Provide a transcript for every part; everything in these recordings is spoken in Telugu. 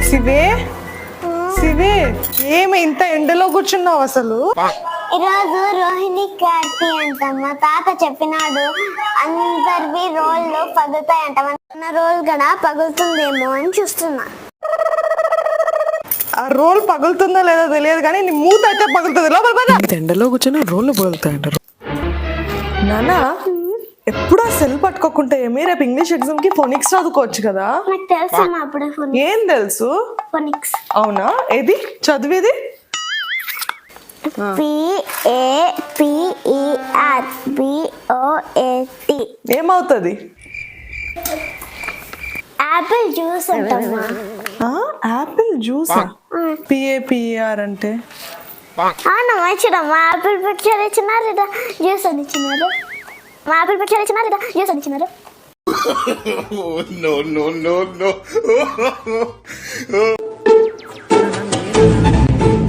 శివే శివే ఏమి ఇంత ఎండలో కూర్చున్నావు అసలు? ఈరోజు రోహిణి కార్తీ అంట. మా తాత చెప్పినాడు అందరివి రోళ్ళు పగులుతాయంట. మన రోల్ కూడా పగులుతుందేమో అని చూస్తున్నా. ఆ రోల్ పగులుతుందో లేదో తెలియదు కానీ నీ మూత అయితే పగులుతుంది. ఎండలో కూర్చొని రోళ్ళు పగులుతాయంటారు. నానా ఎప్పుడు ఆ సెల్ పట్టుకోకుంటే ఏమి రేపు ఇంగ్లీష్ ఎగ్జామ్ కి ఫోనిక్స్ చదువుకోవచ్చు కదా? నాకు తెలుసు అప్పుడు ఏం తెలుసు? ఫోనిక్స్. అవునా? ఏది చదివేది? PAPER BOAT. ఏమవుతుంది? యాపిల్ జ్యూస్ అంటమ్మా. యాపిల్ జ్యూసా? PAPER అంటే అవునమ్మా. చూడమ్మా, యాపిల్ పిక్చర్ ఇచ్చినారు, ఇదా జ్యూస్ అని ఇచ్చినారు. మా యాపిల్ పిక్చర్ ఇచ్చినారు, ఇదా జ్యూస్ అని ఇచ్చినారు.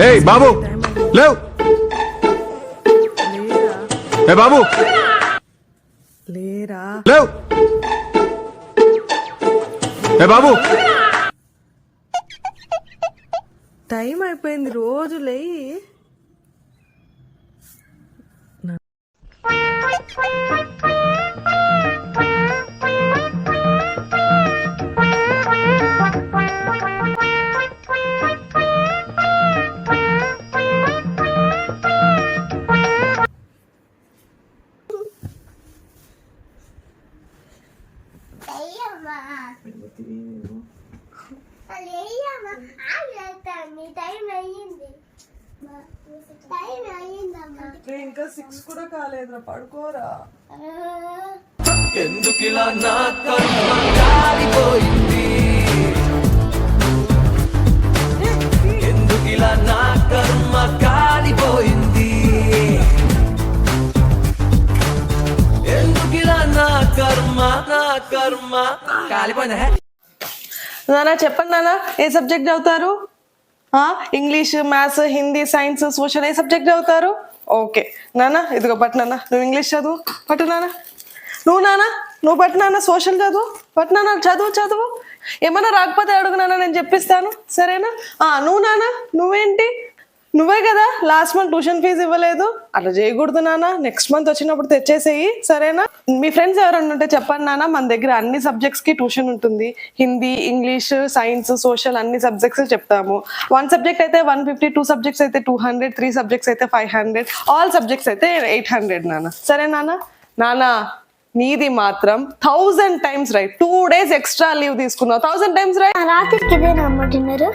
ఏయ్ బాబు లేవ్. ఏ బాబు లేరా లేవ్. ఏ బాబు టైం అయిపోయింది, రోజు లేయి. ఇంకా 6 కూడా కాలేదురా, పడుకోరా. ఎందుకిలా నా కర్మ కాలిపోయింది, ఎందుకిలా నా కర్మ కాలిపోయింది, ఎందుకిలా నా కర్మ కాలిపోయింది. నానా చెప్పండి నానా, ఏ సబ్జెక్ట్ చదువుతారు? English, maths, Hindi, science, social ఏ సబ్జెక్ట్ చదువుతారు? ఓకే నానా, ఇదిగో పట్టు నాన్న, నువ్వు ఇంగ్లీష్ చదువు. పట్టు నాన్న. నువ్వు పట్టు నాన్న, సోషల్ చదువు. పట్టు నాన్న, చదువు. ఏమన్నా రాకపోతే అడుగు నాన్న, నేను చెప్పిస్తాను, సరేనా? నువ్వు నాన్న, నువ్వేంటి? నువ్వే కదా లాస్ట్ మంత్ ట్యూషన్ ఫీజు ఇవ్వలేదు, అట్లా చేయకూడదు నాన్న. నెక్స్ట్ మంత్ వచ్చినప్పుడు తెచ్చేసేయి, సరేనా? మీ ఫ్రెండ్స్ ఎవరన్నా ఉంటే చెప్పండి నాన్న, మన దగ్గర అన్ని సబ్జెక్ట్స్ కి ట్యూషన్ ఉంటుంది. హిందీ, ఇంగ్లీష్, సైన్స్, సోషల్ అన్ని సబ్జెక్ట్స్ చెప్తాము. 1 సబ్జెక్ట్ అయితే 150, 2 సబ్జెక్ట్స్ అయితే 200, 3 సబ్జెక్ట్స్ అయితే 500, ఆల్ సబ్జెక్ట్స్ అయితే 800 నాన్న. సరే నాన్న, నీది మాత్రం 1000 times right. 2 days extra leave తీసుకున్నావు, 1000 times రైట్. రాత్రికి ఇదేనా అమ్మంటున్నారు?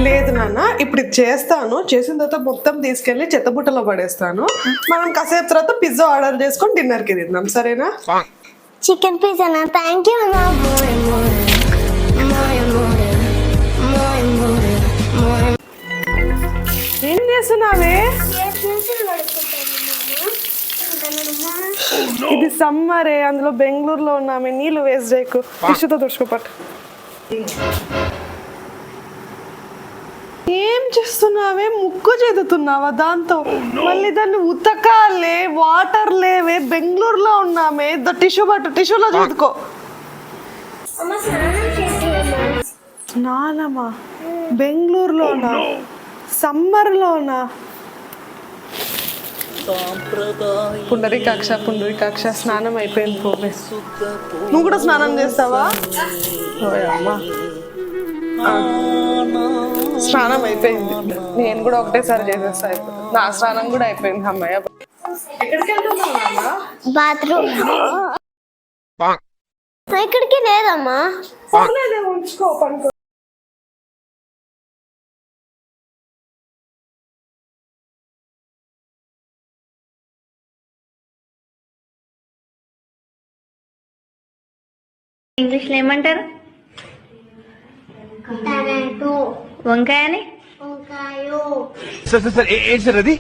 లేదు నాన్న, ఇప్పుడు ఇది చేస్తాను, చేసిన తర్వాత మొత్తం తీసుకెళ్లి చెత్తబుట్టలో పడేస్తాను. మనం కాసేపు తర్వాత పిజ్జా ఆర్డర్ చేసుకొని డిన్నర్ కి తిందాం, సరేనా? చికెన్ పిజ్జానా? Thank you. ఏం చేస్తున్నావే? ఇది సమ్మరే, అందులో బెంగళూరులో ఉన్నామే, నీళ్ళు వేస్ట్ చేయకు. టిష్యూతో తుడుచుకోపట్టు. ఏం చేస్తున్నావే? ముక్కు చేదుతున్నావా దాంతో? మళ్ళీ దాన్ని ఉతకాలే, వాటర్ లేవే, బెంగళూరులో ఉన్నామే. టిష్యూ పట్టు, టిష్యూలో చదువుకో. స్నానమా? బెంగళూరులోనా? సమ్మర్లోనా? పుండరీకాక్ష స్నానం అయిపోయింది, పోవే. నువ్వు కూడా స్నానం చేస్తావా? అమ్మా, స్నానం అయిపోయింది, నేను కూడా ఒకటేసారి చేసేస్తా. నా స్నానం కూడా అయిపోయింది. అమ్మాయి ఎక్కడికి వెళ్తున్నావా? బాత్రూమ్. ఎక్కడికి లేదమ్మా. ఉంచుకో, పనుకో. ఇంగ్లీష్లో ఏమంటారు? వంకాయని సార్ ఏంటి సార్ అది?